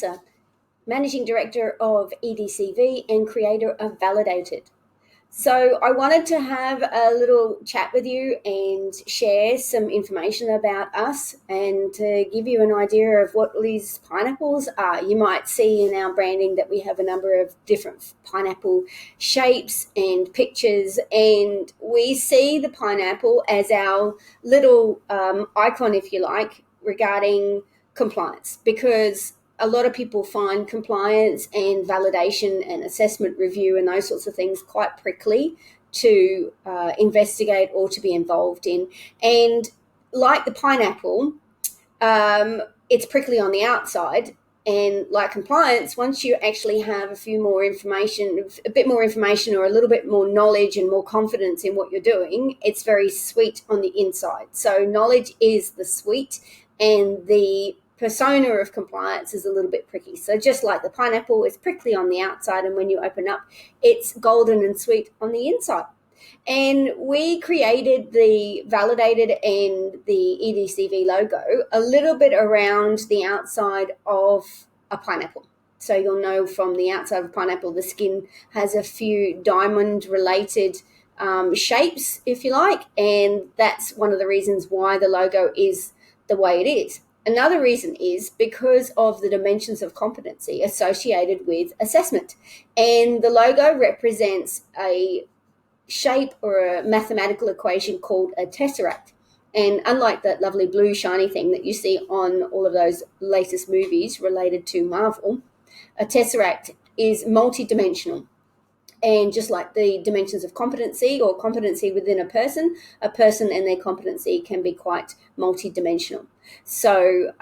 Vanessa, Managing Director of EDCV and creator of Valid8ed. So I wanted to have a little chat with you and share some information about us and to give you an idea of what these pineapples are. You might see in our branding that we have a number of different pineapple shapes and pictures, and we see the pineapple as our little icon, if you like, regarding compliance, because a lot of people find compliance and validation and assessment review and those sorts of things quite prickly to investigate or to be involved in. And like the pineapple, it's prickly on the outside. And like compliance, once you actually have a bit more information or a little bit more knowledge and more confidence in what you're doing, it's very sweet on the inside. So knowledge is the sweet, and the persona of compliance is a little bit pricky. So just like the pineapple is prickly on the outside, and when you open up, it's golden and sweet on the inside. And we created the Valid8ed and the EDCV logo a little bit around the outside of a pineapple. So you'll know from the outside of a pineapple, the skin has a few diamond-related shapes, if you like, and that's one of the reasons why the logo is the way it is. Another reason is because of the dimensions of competency associated with assessment. And the logo represents a shape or a mathematical equation called a tesseract. And unlike that lovely blue shiny thing that you see on all of those latest movies related to Marvel, a tesseract is multidimensional. And just like the dimensions of competency or competency within a person and their competency can be quite multidimensional. So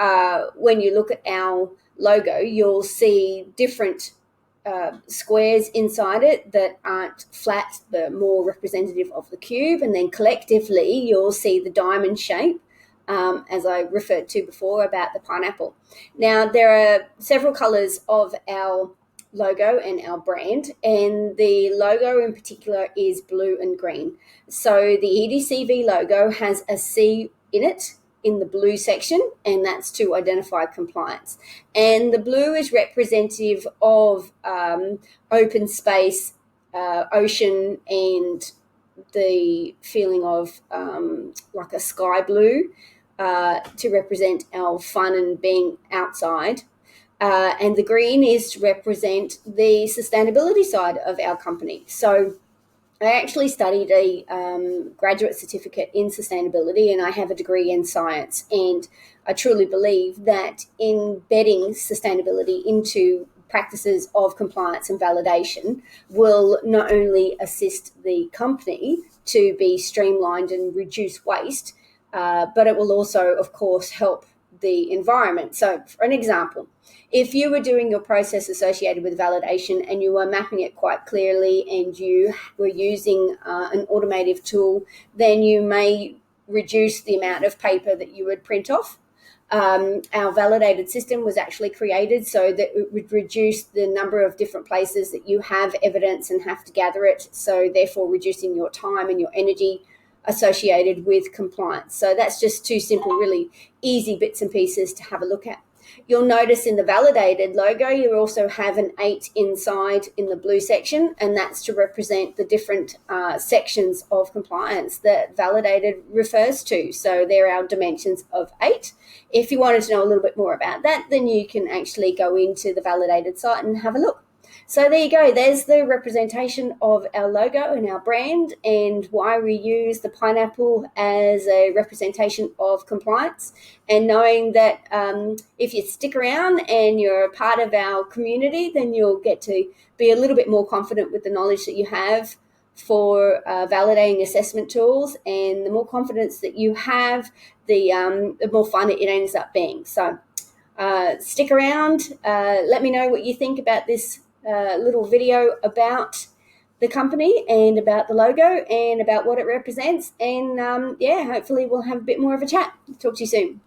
when you look at our logo, you'll see different squares inside it that aren't flat but more representative of the cube. And then collectively, you'll see the diamond shape, as I referred to before about the pineapple. Now, there are several colors of our logo and our brand, and the logo in particular is blue and green. So the EDCV logo has a C in it in the blue section, and that's to identify compliance. And the blue is representative of open space, ocean, and the feeling of like a sky blue to represent our fun and being outside. And the green is to represent the sustainability side of our company. So I actually studied a graduate certificate in sustainability, and I have a degree in science. And I truly believe that embedding sustainability into practices of compliance and validation will not only assist the company to be streamlined and reduce waste, but it will also, of course, help the environment. So for an example, if you were doing your process associated with validation and you were mapping it quite clearly and you were using an automative tool, then you may reduce the amount of paper that you would print off. Our validated system was actually created so that it would reduce the number of different places that you have evidence and have to gather it, so therefore reducing your time and your energy associated with compliance. So that's just two simple, really easy bits and pieces to have a look at. You'll notice in the Valid8ed logo, you also have an 8 inside in the blue section, and that's to represent the different sections of compliance that Valid8ed refers to. So they're our dimensions of 8. If you wanted to know a little bit more about that, then you can actually go into the Valid8ed site and have a look. So there you go. There's the representation of our logo and our brand, and why we use the pineapple as a representation of compliance. And knowing that if you stick around and you're a part of our community, then you'll get to be a little bit more confident with the knowledge that you have for validating assessment tools. And the more confidence that you have, the more fun it ends up being. So stick around. Let me know what you think about this little video about the company and about the logo and about what it represents. And hopefully we'll have a bit more of a chat. Talk to you soon.